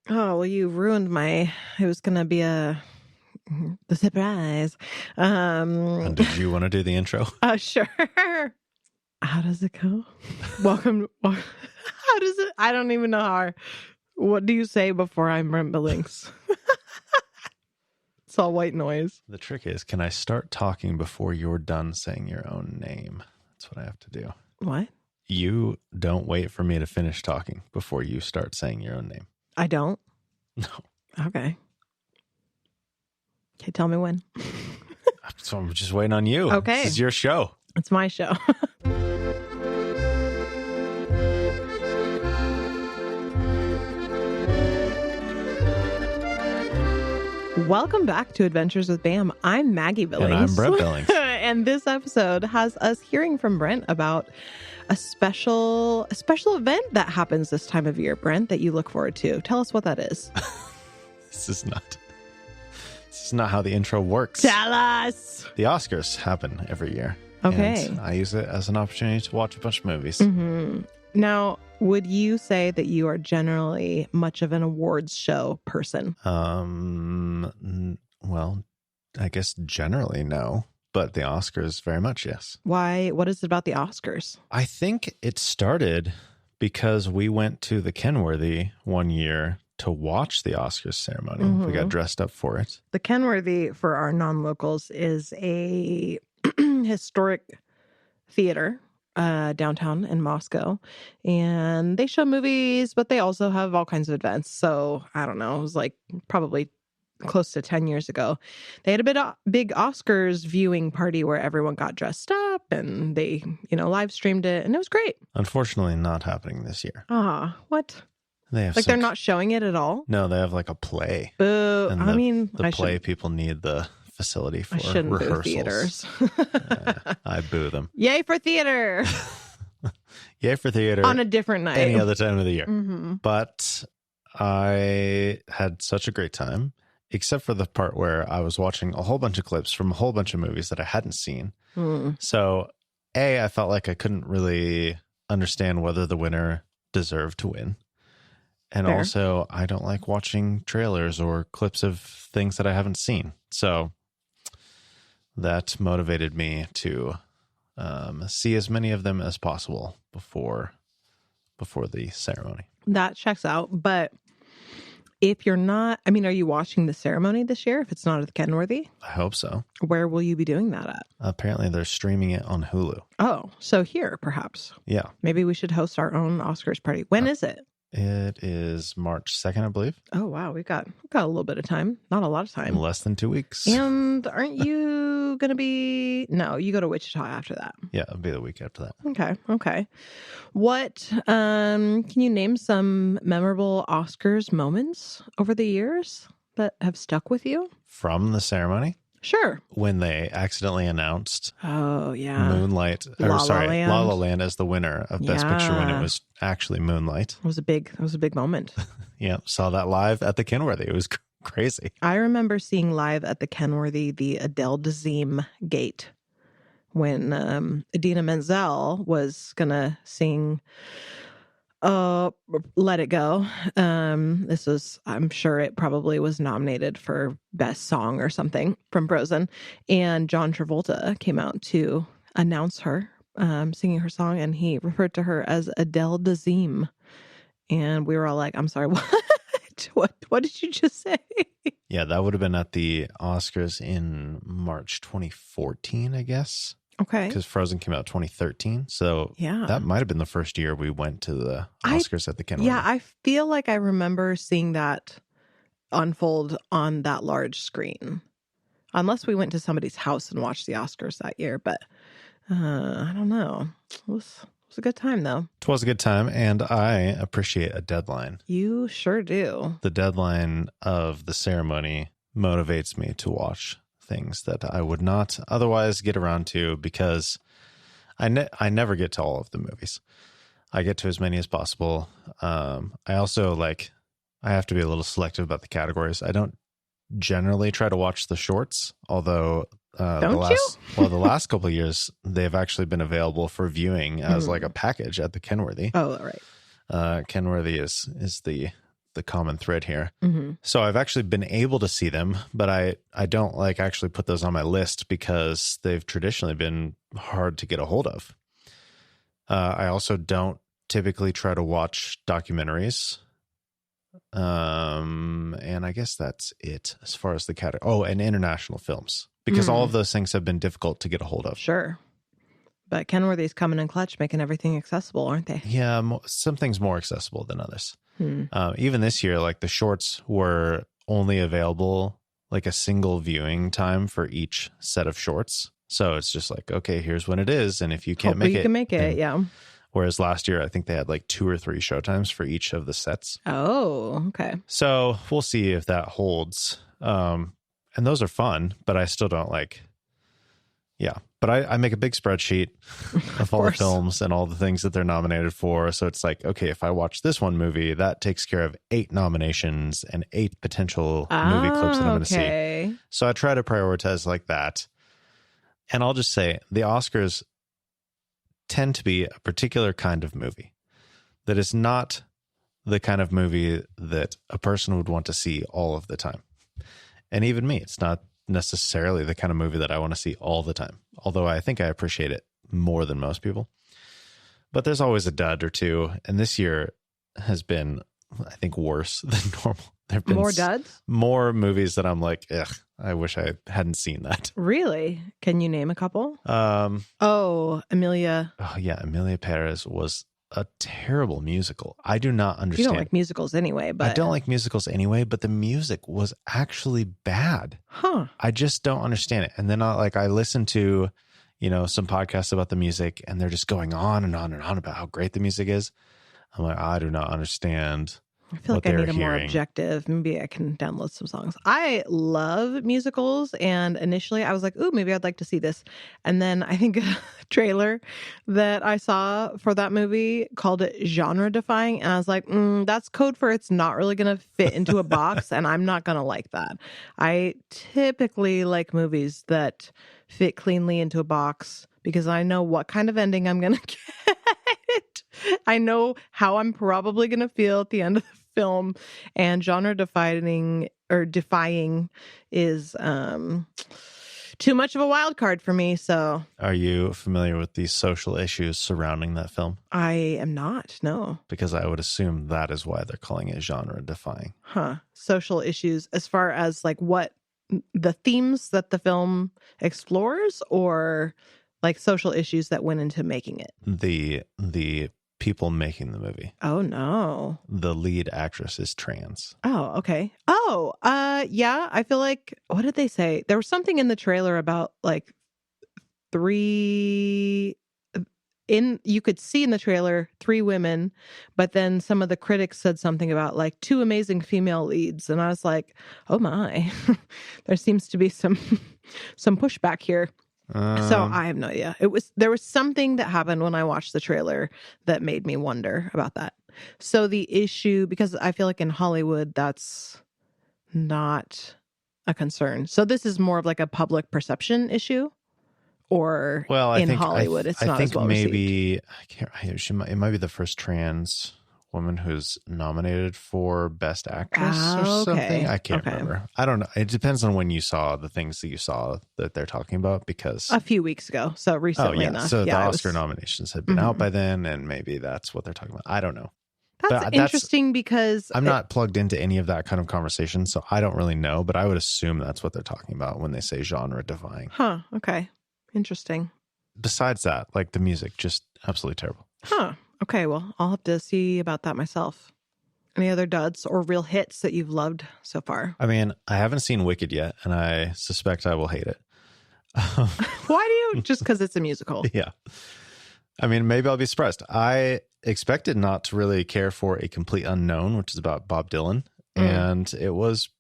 Oh, well, you ruined it was going to be the surprise. And did you want to do the intro? Sure. How does it go? Welcome. How does it? I don't even know what do you say before I'm Brent Billings? It's all white noise. The trick is, can I start talking before you're done saying your own name? That's what I have to do. What? You don't wait for me to finish talking before you start saying your own name. I don't? No. Okay, tell me when. So I'm just waiting on you. Okay. This is your show. It's my show. Welcome back to Adventures with Bam. I'm Maggie Billings. And I'm Brent Billings. And this episode has us hearing from Brent about a special event that happens this time of year, Brent, that you look forward to. Tell us what that is. This is not how the intro works. Tell us. The Oscars happen every year. Okay. And I use it as an opportunity to watch a bunch of movies. Mm-hmm. Now, would you say that you are generally much of an awards show person? Well, I guess generally no, but the Oscars very much yes. Why? What is it about the Oscars? I think it started because we went to the Kenworthy one year to watch the Oscars ceremony. Mm-hmm. We got dressed up for it. The Kenworthy, for our non-locals, is a historic theater downtown in Moscow, and they show movies, but they also have all kinds of events. So I don't know, it was like probably close to 10 years ago. They had a big Oscars viewing party where everyone got dressed up and they, live streamed it, and it was great. Unfortunately, not happening this year. What? They have they're not showing it at all? No, they have like a play. Boo. And the play people need the facility for rehearsals. Boo theaters. I boo them. Yay for theater. Yay for theater. On a different night. Any other time of the year. Mm-hmm. But I had such a great time, except for the part where I was watching a whole bunch of clips from a whole bunch of movies that I hadn't seen. So, I felt like I couldn't really understand whether the winner deserved to win. And Fair. Also, I don't like watching trailers or clips of things that I haven't seen. So that motivated me to see as many of them as possible before the ceremony. That checks out. But if you're not, are you watching the ceremony this year if it's not at the Kenworthy? I hope so. Where will you be doing that at? Apparently, they're streaming it on Hulu. Oh, so here, perhaps. Yeah. Maybe we should host our own Oscars party. When is it? It is March 2nd, I believe. Oh, wow. We've got a little bit of time. Not a lot of time. Less than 2 weeks. And aren't you going to be... No, you go to Wichita after that. Yeah, it'll be the week after that. Okay. What, can you name some memorable Oscars moments over the years that have stuck with you? From the ceremony? Sure. When they accidentally announced Moonlight. La La Land as the winner of Best Picture when it was actually Moonlight. It was a big moment. Yeah, saw that live at the Kenworthy. It was crazy. I remember seeing live at the Kenworthy the Adele Dazeem gate when Idina Menzel was gonna sing Let It Go. This was, I'm sure it probably was nominated for Best Song or something from Frozen. And John Travolta came out to announce her singing her song, and he referred to her as Adele Dazeem. And we were all like, I'm sorry, what? What did you just say? Yeah, that would have been at the Oscars in March 2014, I guess. Okay. Because Frozen came out 2013. So that might have been the first year we went to the Oscars at the Kenworthy. Yeah, I feel like I remember seeing that unfold on that large screen. Unless we went to somebody's house and watched the Oscars that year. But I don't know. It was a good time, though. It was a good time, and I appreciate a deadline. You sure do. The deadline of the ceremony motivates me to watch things that I would not otherwise get around to, because I never get to all of the movies. I get to as many as possible. I also I have to be a little selective about the categories. I don't generally try to watch the shorts, although the last couple of years they've actually been available for viewing as like a package at the Kenworthy. Oh, right. Kenworthy is the the common thread here. Mm-hmm. So I've actually been able to see them, but I don't like actually put those on my list because they've traditionally been hard to get a hold of. I also don't typically try to watch documentaries. And I guess that's it as far as the category. Oh, and international films, because all of those things have been difficult to get a hold of. Sure. But Kenworthy's coming in clutch, making everything accessible, aren't they? Yeah, some things more accessible than others. Hmm. Even this year, like the shorts were only available like a single viewing time for each set of shorts. So it's just like, okay, here's when it is. And if you can't Hopefully make it, you can make it. Yeah. Whereas last year, I think they had like 2 or 3 showtimes for each of the sets. Oh, okay. So we'll see if that holds. And those are fun, but I still don't like, yeah. But I make a big spreadsheet of all the films and all the things that they're nominated for. So it's like, okay, if I watch this one movie, that takes care of 8 nominations and 8 potential movie clips that I'm going to see. So I try to prioritize like that. And I'll just say the Oscars tend to be a particular kind of movie that is not the kind of movie that a person would want to see all of the time. And even me, it's not necessarily the kind of movie that I want to see all the time, although I think I appreciate it more than most people. But there's always a dud or two, and this year has been, I think, worse than normal. There have been more duds? More movies that I'm like, ugh, I wish I hadn't seen that. Really? Can you name a couple? Emilia. Oh, yeah. Emilia Perez was a terrible musical. I do not understand. You don't like musicals anyway, but... I don't like musicals anyway, but the music was actually bad. Huh. I just don't understand it. And then I listened to, some podcasts about the music, and they're just going on and on and on about how great the music is. I'm like, I do not understand. I feel like I need a more objective. Maybe I can download some songs. I love musicals, and initially I was like, ooh, maybe I'd like to see this. And then I think a trailer that I saw for that movie called it genre defying. And I was like, that's code for it's not really going to fit into a box, and I'm not going to like that. I typically like movies that fit cleanly into a box because I know what kind of ending I'm going to get. I know how I'm probably going to feel at the end of the film, and genre defying is too much of a wild card for me. So, are you familiar with the social issues surrounding that film? I am not. No, because I would assume that is why they're calling it genre defying. Huh? Social issues as far as like what the themes that the film explores, or like social issues that went into making it. The people making the movie. Oh no. The lead actress is trans. Oh, okay. Oh, yeah, I feel like, what did they say? There was something in the trailer about like you could see in the trailer 3 women, but then some of the critics said something about like 2 amazing female leads. And I was like, oh my, there seems to be some pushback here. So I have no idea. There was something that happened when I watched the trailer that made me wonder about that. So the issue, because I feel like in Hollywood, that's not a concern. So this is more of like a public perception issue, or in Hollywood, it's not as well received. It might be the first trans woman who's nominated for Best Actress or something. I can't remember. I don't know. It depends on when you saw the things that you saw that they're talking about, because a few weeks ago, so recently enough. So the Oscar nominations had been out by then, and maybe that's what they're talking about. I don't know. That's interesting because I'm not plugged into any of that kind of conversation, so I don't really know, but I would assume that's what they're talking about when they say genre defying. Huh. Okay. Interesting. Besides that, like the music, just absolutely terrible. Huh. Okay, well, I'll have to see about that myself. Any other duds or real hits that you've loved so far? I mean, I haven't seen Wicked yet, and I suspect I will hate it. Why do you? Just because it's a musical? Yeah. I mean, maybe I'll be surprised. I expected not to really care for A Complete Unknown, which is about Bob Dylan, and it was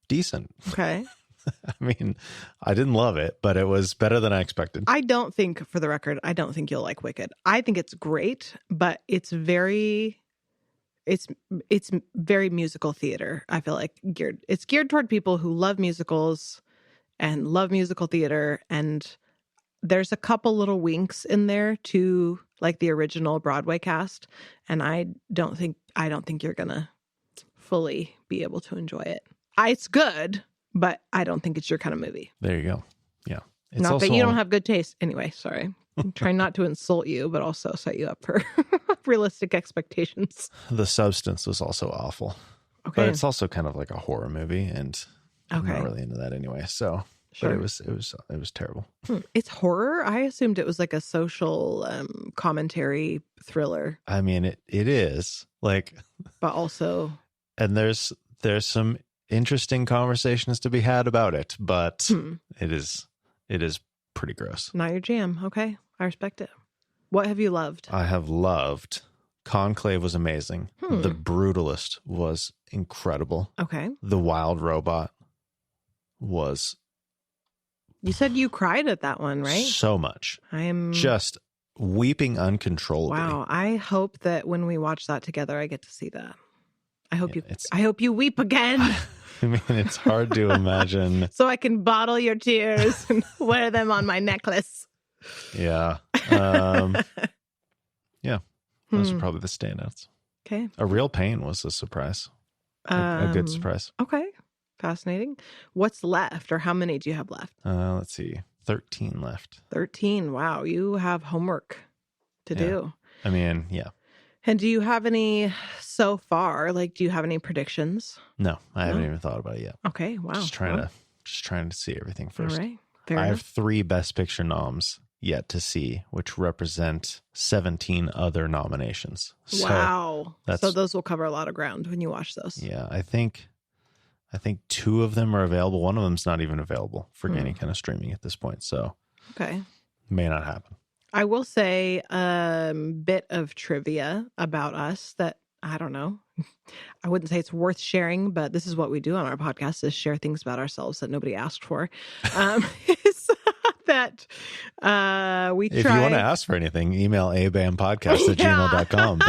decent. Okay. I mean, I didn't love it, but it was better than I expected. I don't think, for the record, I don't think you'll like Wicked. I think it's great, but it's very musical theater. I feel like it's geared toward people who love musicals and love musical theater. And there's a couple little winks in there to like the original Broadway cast. And I don't think you're gonna fully be able to enjoy it. It's good, but I don't think it's your kind of movie. There you go. Yeah. It's Not also that you don't have good taste. Anyway, sorry. I'm trying not to insult you, but also set you up for realistic expectations. the substance was also awful. Okay. But it's also kind of like a horror movie, and I'm Okay. not really into that anyway. So, Sure. but it was terrible. It's horror? I assumed it was like a social commentary thriller, I mean, it is like, but also and there's some interesting conversations to be had about it, but it is pretty gross. not your jam. Okay. I respect it. What have you loved? I have loved Conclave was amazing. The Brutalist was incredible. Okay. The Wild Robot was You said you cried at that one, right? so much. I am Just weeping uncontrollably. Wow. I hope that when we watch that together, I get to see that. I hope it's- I hope you weep again. I mean, it's hard to imagine. So I can bottle your tears and wear them on my necklace. Yeah. Yeah. Those are probably the standouts. Okay. A Real Pain was a surprise. A good surprise. Okay. Fascinating. What's left, or how many do you have left? Let's see. 13 left. 13. Wow. You have homework to do. I mean, yeah. And do you have any so far? Like, do you have any predictions? No, I haven't even thought about it yet. Okay. Wow. Just trying to see everything first. All right. Fair I have enough. 3 Best Picture noms yet to see, which represent 17 other nominations. So Wow. that's- So those will cover a lot of ground when you watch those. yeah, I think 2 of them are available. One of them's not even available for any kind of streaming at this point. So Okay. may not happen. I will say a bit of trivia about us that I don't know. I wouldn't say it's worth sharing, but this is what we do on our podcast: is share things about ourselves that nobody asked for. Is that we try. If you want to ask for anything, email abambpodcast@gmail.com.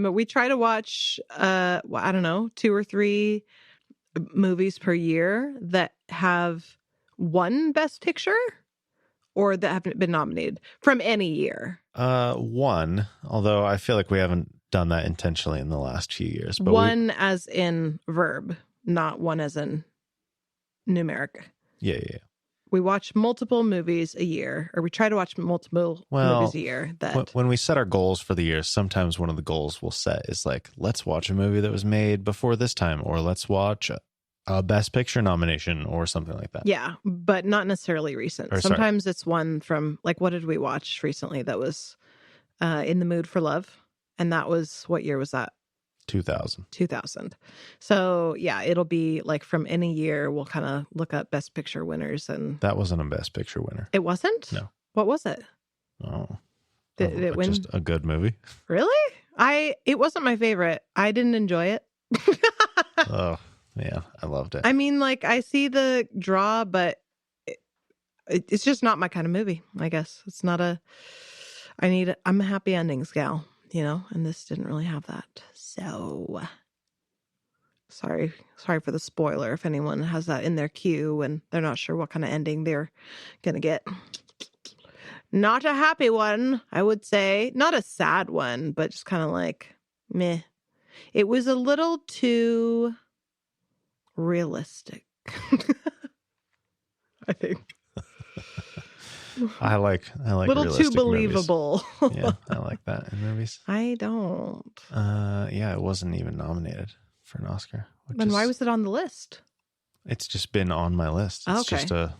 But we try to watch I don't know, 2 or 3 movies per year that have won Best Picture or that haven't been nominated from any year. one, although I feel like we haven't done that intentionally in the last few years. But One as in verb, not one as in numeric. Yeah. We watch multiple movies a year, or we try to watch multiple movies a year. That When we set our goals for the year, sometimes one of the goals we'll set is like, let's watch a movie that was made before this time, or let's watch a Best Picture nomination or something like that. Yeah, but not necessarily recent. Or, sorry. Sometimes it's one from, like, what did we watch recently that was In the Mood for Love? And that was, what year was that? 2000. 2000. So, yeah, it'll be like from any year, we'll kind of look up Best Picture winners. And That wasn't a Best Picture winner. it wasn't? No. What was it? Oh. Did it win? Just a good movie. Really? It wasn't my favorite. I didn't enjoy it. Oh, yeah. I loved it. I mean, like, I see the draw, but it's just not my kind of movie, I guess. It's not I'm a happy endings gal, and this didn't really have that. So sorry for the spoiler if anyone has that in their queue and they're not sure what kind of ending they're going to get. Not a happy one, I would say. Not a sad one, but just kind of like, meh. It was a little too realistic, I think. I like A little too realistic believable. movies. Yeah, I like that in movies. I don't. Yeah, it wasn't even nominated for an Oscar. Then why was it on the list? It's just been on my list. It's Okay. just a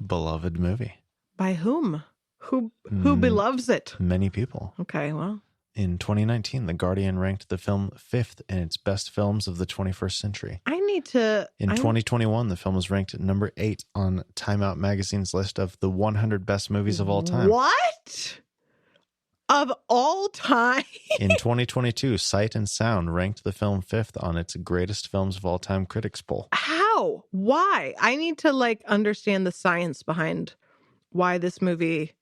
beloved movie. By whom? Who beloves it? Many people. Okay, well. In 2019, The Guardian ranked the film 5th in its best films of the 21st century. I need to... In 2021, the film was ranked at number 8 on Time Out magazine's list of the 100 best movies of all time. What? Of all time? In 2022, Sight and Sound ranked the film 5th on its greatest films of all time critics poll. How? Why? I need to, understand the science behind why this movie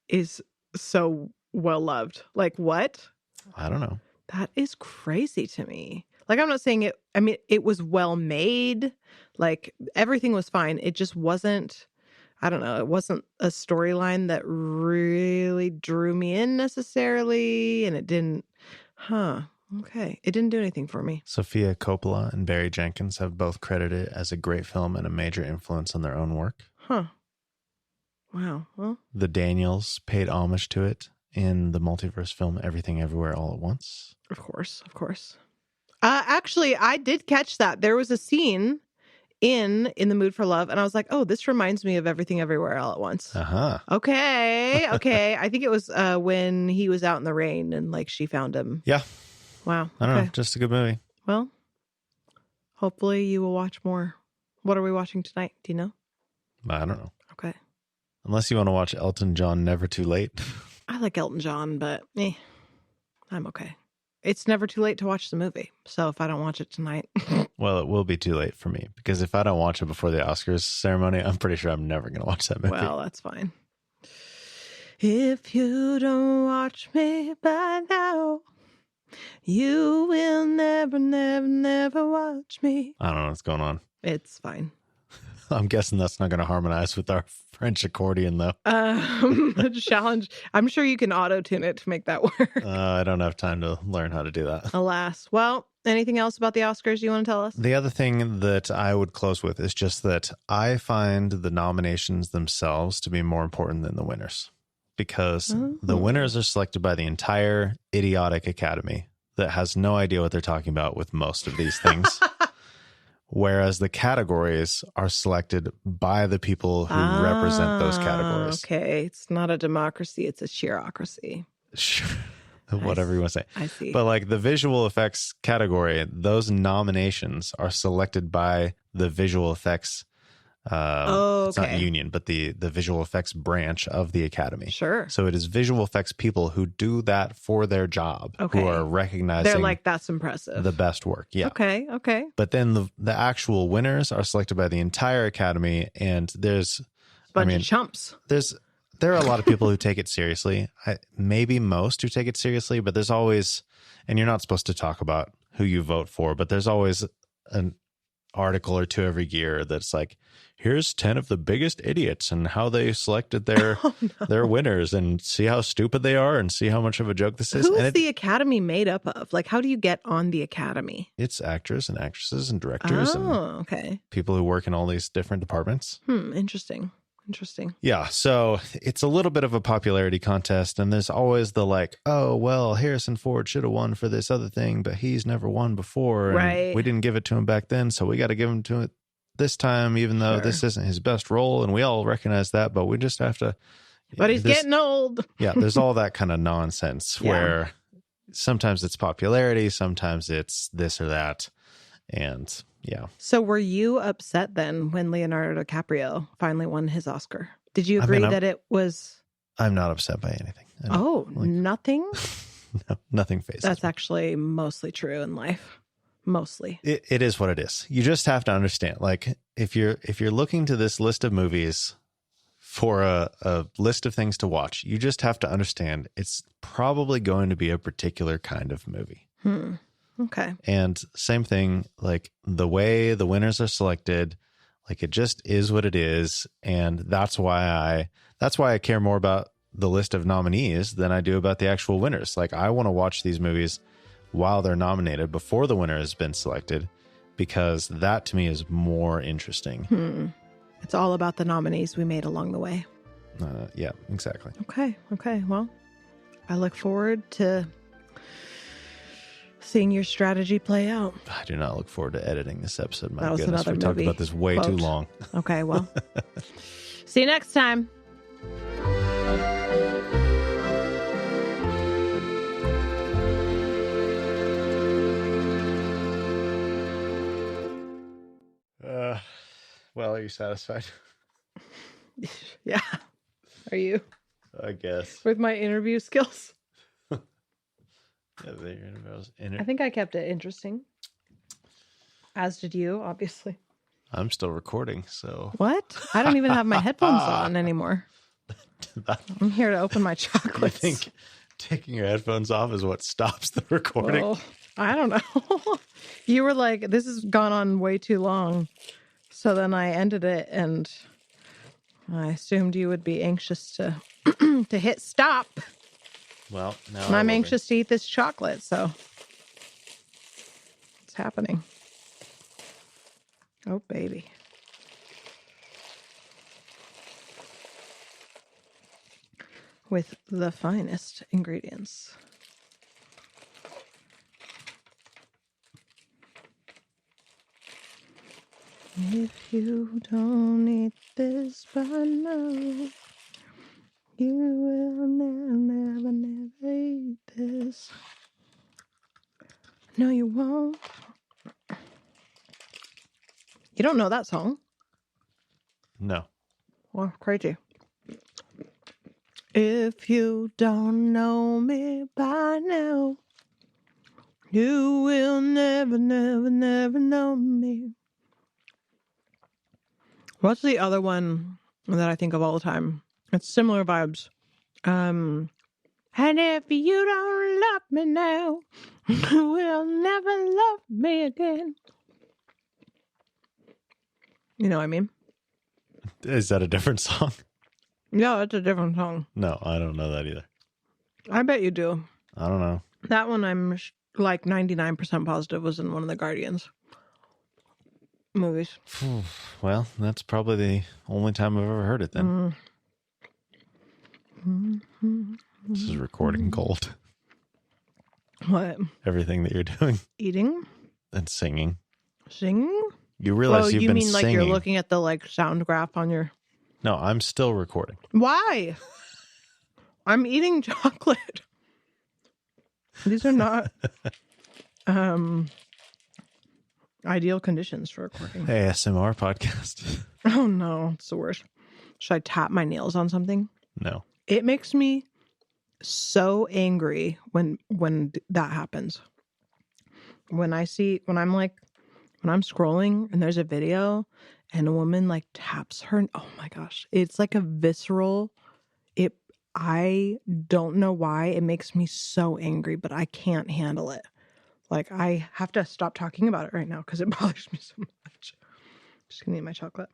is so well loved. Like, what? I don't know. That is crazy to me. Like, I'm not saying it, I mean, it was well made. Like, everything was fine. It just wasn't, I don't know, it wasn't a storyline that really drew me in necessarily. And it didn't, Okay. It didn't do anything for me. Sofia Coppola and Barry Jenkins have both credited it as a great film and a major influence on their own work. Huh. Wow. Well, The Daniels paid homage to it in the multiverse film Everything Everywhere All at Once. of course. Of course. Actually, I did catch that. There was a scene in The Mood for Love, and I was like, oh, this reminds me of Everything Everywhere All at Once. Uh-huh. Okay. I think it was when he was out in the rain and like she found him. Yeah. Wow. I don't know. Just a good movie. Well, hopefully you will watch more. What are we watching tonight? Do you know? I don't know. Okay. Unless you want to watch Elton John Never Too Late. I like Elton John, but I'm okay. It's never too late to watch the movie. So if I don't watch it tonight. Well, it will be too late for me because if I don't watch it before the Oscars ceremony, I'm pretty sure I'm never going to watch that movie. Well, that's fine. If you don't watch me by now, you will never, never, never watch me. I don't know what's going on. It's fine. I'm guessing that's not going to harmonize with our French accordion, though. Challenge. I'm sure you can auto-tune it to make that work. I don't have time to learn how to do that. Alas. Well, anything else about the Oscars you want to tell us? The other thing that I would close with is just that I find the nominations themselves to be more important than the winners. Because the winners are selected by the entire idiotic academy that has no idea what they're talking about with most of these things. Whereas the categories are selected by the people who represent those categories. Okay. It's not a democracy. It's a cheerocracy. Sure. Whatever you want to say. I see. But like the visual effects category, those nominations are selected by the visual effects. It's not union, but the visual effects branch of the academy. Sure. So it is visual effects people who do that for their job, who are recognizing. They're like, that's impressive. The best work. Yeah. Okay. But then the actual winners are selected by the entire academy, and there's bunch of chumps. There are a lot of people who take it seriously. Maybe most who take it seriously, but there's always, and you're not supposed to talk about who you vote for, but there's always an article or two every year that's like, here's 10 of the biggest idiots and how they selected their winners, and see how stupid they are and see how much of a joke this is. Who is the academy made up of? Like, how do you get on the academy? It's actors and actresses and directors and people who work in all these different departments. Interesting. Yeah, so it's a little bit of a popularity contest, and there's always the like, oh, well, Harrison Ford should have won for this other thing, but he's never won before, and right. We didn't give it to him back then, so we got to give him to it this time, even though this isn't his best role, and we all recognize that, but we just have to. But he's getting old. Yeah, there's all that kind of nonsense where sometimes it's popularity, sometimes it's this or that, and yeah. So were you upset then when Leonardo DiCaprio finally won his Oscar? Did you agree that it was... I'm not upset by anything. Nothing? No, nothing phases. That's actually mostly true in life. Mostly. It is what it is. You just have to understand, like, if you're looking to this list of movies for a list of things to watch, you just have to understand it's probably going to be a particular kind of movie. Okay. And same thing, like the way the winners are selected, like it just is what it is. And that's why I care more about the list of nominees than I do about the actual winners. Like I want to watch these movies while they're nominated before the winner has been selected, because that to me is more interesting. It's all about the nominees we made along the way. Yeah, exactly. Okay. Well, I look forward to seeing your strategy play out. I do not look forward to editing this episode. My that was goodness, another we talked about this way too long. Okay, well, see you next time. Well, are you satisfied? Yeah. Are you? I guess. With my interview skills? I think I kept it interesting. As did you, obviously. I'm still recording, so... What? I don't even have my headphones on anymore. I'm here to open my chocolates. I think taking your headphones off is what stops the recording. Well, I don't know. You were like, this has gone on way too long. So then I ended it, and I assumed you would be anxious to to hit stop. Well, now I'm anxious to eat this chocolate, so. What's happening? Oh, baby. With the finest ingredients. If you don't eat this by now, you will never eat this. No, you won't. You don't know that song? No. Well, crazy. If you don't know me by now, you will never know me. What's the other one that I think of all the time? It's similar vibes. And if you don't love me now, you will never love me again. You know what I mean? Is that a different song? Yeah, that's a different song. No, I don't know that either. I bet you do. I don't know. That one I'm like 99% positive was in one of the Guardians movies. Well, that's probably the only time I've ever heard it then. This is recording gold. What? Everything that you're doing. Eating? And singing. Singing? You realize you've you been mean singing. like you're looking at the like sound graph on your... No, I'm still recording. Why? I'm eating chocolate. These are not ideal conditions for recording. ASMR podcast. Oh no, it's the worst. Should I tap my nails on something? No. It makes me so angry when that happens. When I'm scrolling and there's a video and a woman like taps her, oh my gosh, it's like a visceral, I don't know why it makes me so angry, but I can't handle it. Like I have to stop talking about it right now because it bothers me so much. Just gonna eat my chocolate.